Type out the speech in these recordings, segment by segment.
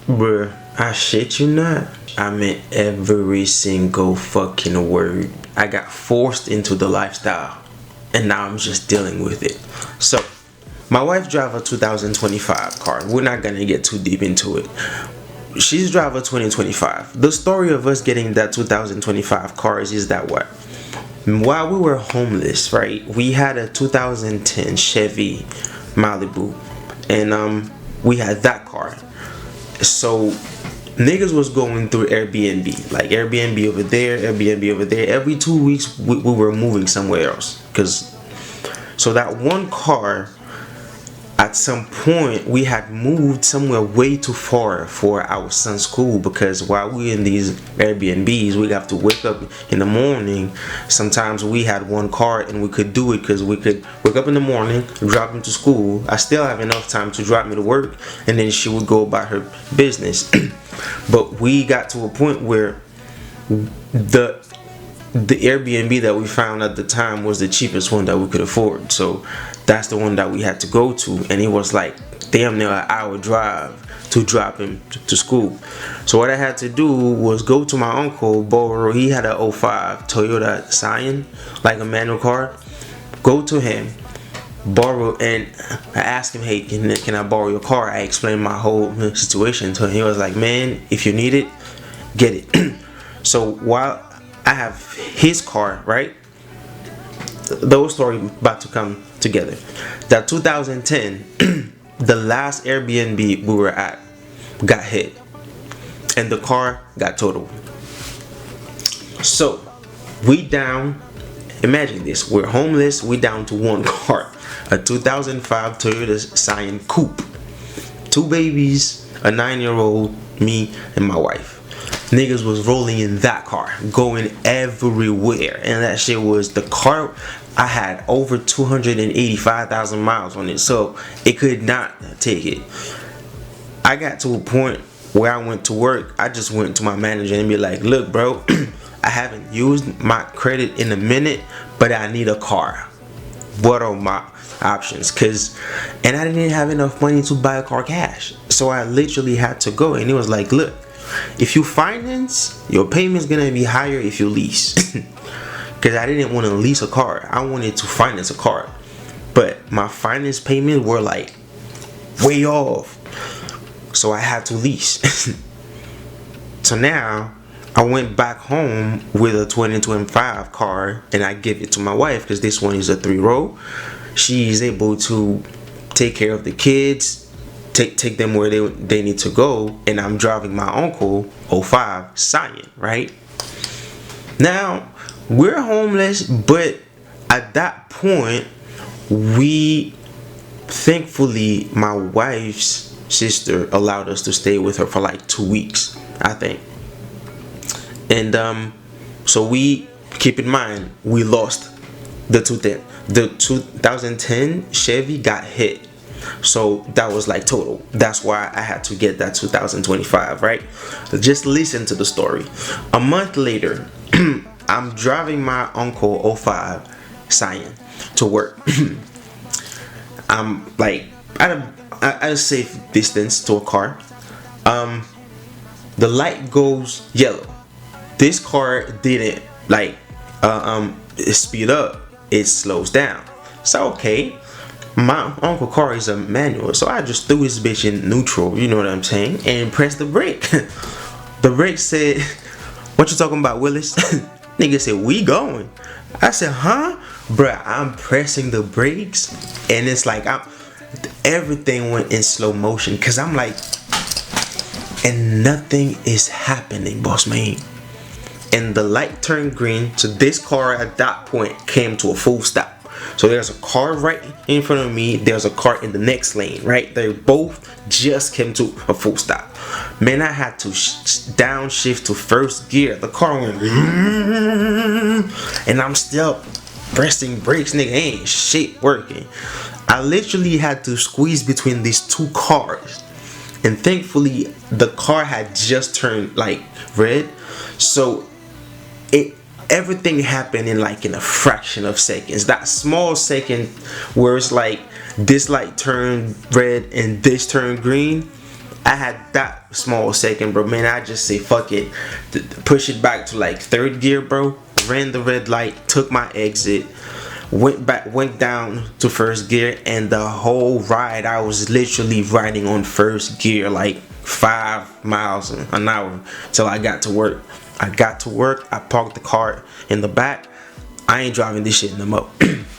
Bruh, I shit you not. I meant every single fucking word. I got forced into the lifestyle, and now I'm just dealing with it. So, my wife drive a 2025 car. We're not gonna get too deep into it. She's drive a 2025. The story of us getting that 2025 car is that what? While we were homeless, right? We had a 2010 Chevy Malibu, and we had that car. So niggas was going through Airbnb, like Airbnb over there, Airbnb over there. Every 2 weeks we were moving somewhere else, cause so that one car, at some point we had moved somewhere way too far for our son's school, because while we in these Airbnbs we have to wake up in the morning. Sometimes we had one car and we could do it because we could wake up in the morning, drop him to school. I still have enough time to drop me to work, and then she would go about her business. But we got to a point where the Airbnb that we found at the time was the cheapest one that we could afford, so that's the one that we had to go to, and it was like damn near an hour drive to drop him to school. So what I had to do was go to my uncle, borrow. He had a '05 Toyota Scion, like a manual car. Go to him, borrow, and I asked him, hey, can I borrow your car? I explained my whole situation to him. He was like, man, if you need it, get it. So while I have his car, right? The whole story about to come together. That 2010, the last Airbnb we were at got hit, and the car got totaled. So we down. Imagine this: we're homeless. We down to one car, a 2005 Toyota Scion Coupe, 2 babies, a 9-year-old, me, and my wife. Niggas was rolling in that car, going everywhere, and that shit was the car. I had over 285,000 miles on it, so it could not take it. I got to a point where I went to work. I just went to my manager and be like, look, bro, I haven't used my credit in a minute, but I need a car. What are my options? And I didn't have enough money to buy a car cash, so I literally had to go. And it was like, look, if you finance, your payment's gonna be higher if you lease. Because I didn't want to lease a car, I wanted to finance a car, but my finance payments were like way off, so I had to lease. So now I went back home with a 2025 car, and I give it to my wife because this one is a 3-row. She is able to take care of the kids, take them where they need to go, and I'm driving my uncle 05 Scion, right? Now we're homeless, but at that point, thankfully, my wife's sister allowed us to stay with her for like 2 weeks, I think. And so we, keep in mind, we lost the 2010 Chevy got hit, so that was like total. That's why I had to get that 2025, right? Just listen to the story. A month later, I'm driving my uncle 05 Scion to work. I'm like at a safe distance to a car. The light goes yellow. This car didn't like speed up. It slows down. So okay, my uncle car is a manual, so I just threw his bitch in neutral, you know what I'm saying, and pressed the brake. The brake said, "What you talking about, Willis?" Nigga said, "We going." I said, "Huh?" Bruh, I'm pressing the brakes, and it's like everything went in slow motion, cause I'm like, and nothing is happening, boss man. And the light turned green, so this car at that point came to a full stop. So there's a car right in front of me, there's a car in the next lane, right? They both just came to a full stop. Man, I had to downshift to first gear. The car went, and I'm still pressing brakes, nigga, ain't shit working. I literally had to squeeze between these 2 cars, and thankfully the car had just turned like red, so everything happened in a fraction of seconds. That small second where it's like this light turned red and this turned green, I had that small second, bro. Man, I just say fuck it, push it back to like third gear, bro. Ran the red light, took my exit, went down to first gear, and the whole ride I was literally riding on first gear like 5 miles an hour till I got to work. I parked the car in the back. I ain't driving this shit no more.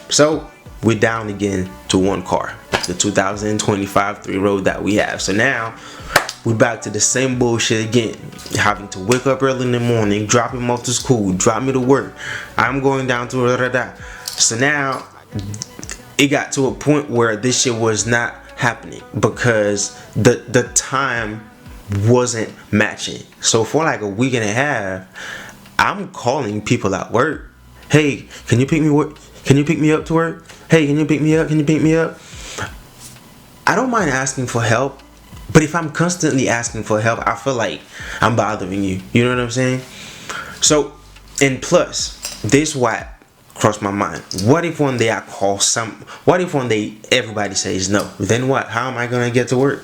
So we're down again to one car, the 2025 3-road that we have. So now we're back to the same bullshit again, having to wake up early in the morning, drop him off to school, drop me to work. I'm going down to So now it got to a point where this shit was not happening because the time wasn't matching. So for like a week and a half, I'm calling people at work. Hey, can you pick me up to work? Hey, can you pick me up? I don't mind asking for help, but if I'm constantly asking for help, I feel like I'm bothering you. You know what I'm saying? So, and plus, this what crossed my mind. What if one day everybody says no? Then what? How am I gonna get to work?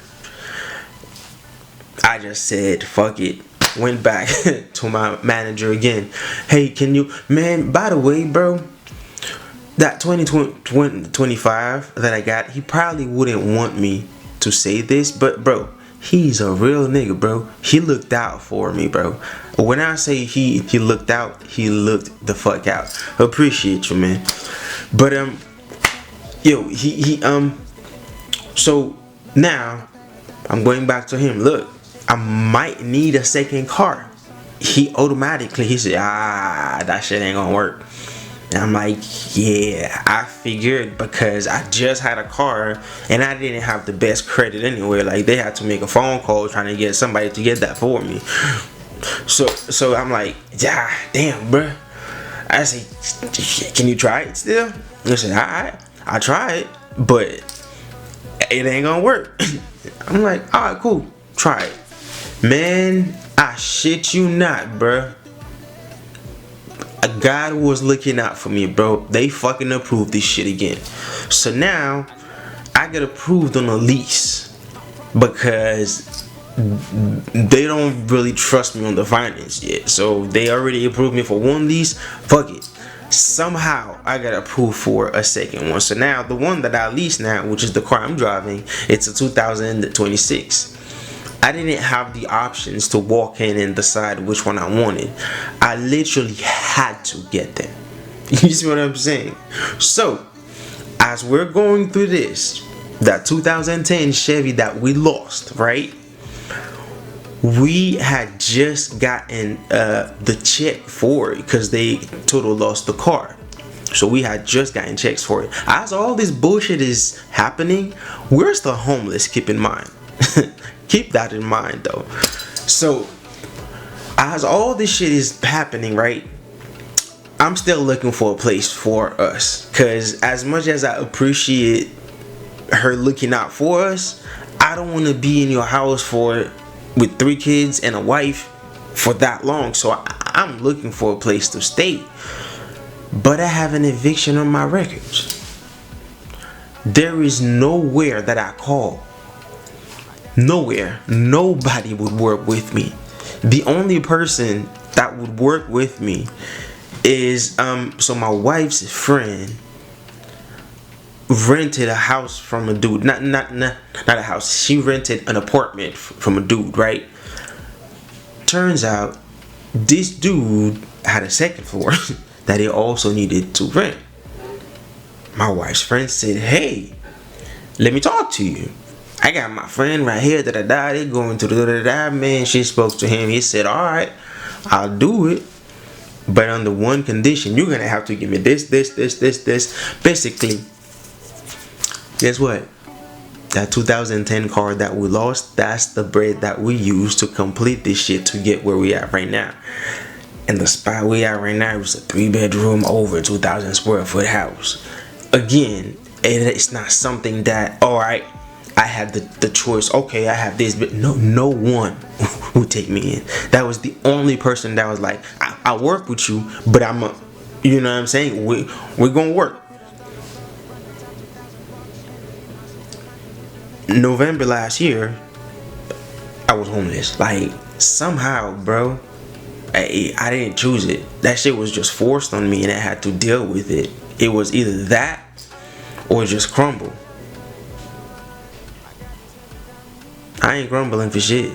I just said, fuck it. Went back to my manager again. Hey, can you, man, by the way, bro, that 2025 that I got, he probably wouldn't want me to say this, but bro, he's a real nigga, bro. He looked out for me, bro. When I say he looked out, he looked the fuck out. Appreciate you, man. But yo, so now I'm going back to him. Look, I might need a second car. He said, that shit ain't gonna work. And I'm like, yeah, I figured, because I just had a car and I didn't have the best credit anyway. Like, they had to make a phone call trying to get somebody to get that for me. So I'm like, yeah, damn, bro. I say, can you try it still? I said, alright, I try it, but it ain't gonna work. I'm like, alright, cool, try it. Man, I shit you not, bruh. God was looking out for me, bro. They fucking approved this shit again. So now I get approved on a lease because they don't really trust me on the finance yet. So they already approved me for one lease. Fuck it. Somehow I got approved for a second one. So now the one that I lease now, which is the car I'm driving, it's a 2026. I didn't have the options to walk in and decide which one I wanted. I literally had to get them. You see what I'm saying? So, as we're going through this, that 2010 Chevy that we lost, right? We had just gotten the check for it because they total lost the car. So we had just gotten checks for it. As all this bullshit is happening, where's the homeless? Keep in mind. Keep that in mind, though. So, as all this shit is happening, right, I'm still looking for a place for us. Because as much as I appreciate her looking out for us, I don't want to be in your house with 3 kids and a wife for that long. So, I'm looking for a place to stay. But I have an eviction on my records. There is nowhere that I call. Nowhere. Nobody would work with me. The only person that would work with me is so my wife's friend rented a house from a dude. Not a house. She rented an apartment from a dude, right? Turns out this dude had a second floor that he also needed to rent. My wife's friend said, hey, let me talk to you. I got my friend right here that I died. They going to the man. She spoke to him. He said, alright, I'll do it, but under one condition. You're gonna have to give me this. Basically, guess what? That 2010 car that we lost, that's the bread that we use to complete this shit to get where we at right now. And the spot we at right now is a 3-bedroom, over 2,000 square foot house. Again, it's not something that, alright, I had the choice. Okay, I have this, but no one would take me in. That was the only person that was like, I work with you, but you know what I'm saying? We're gonna work. November last year, I was homeless. Like, somehow, bro, I didn't choose it. That shit was just forced on me, and I had to deal with it. It was either that or just crumble. I ain't grumbling for shit.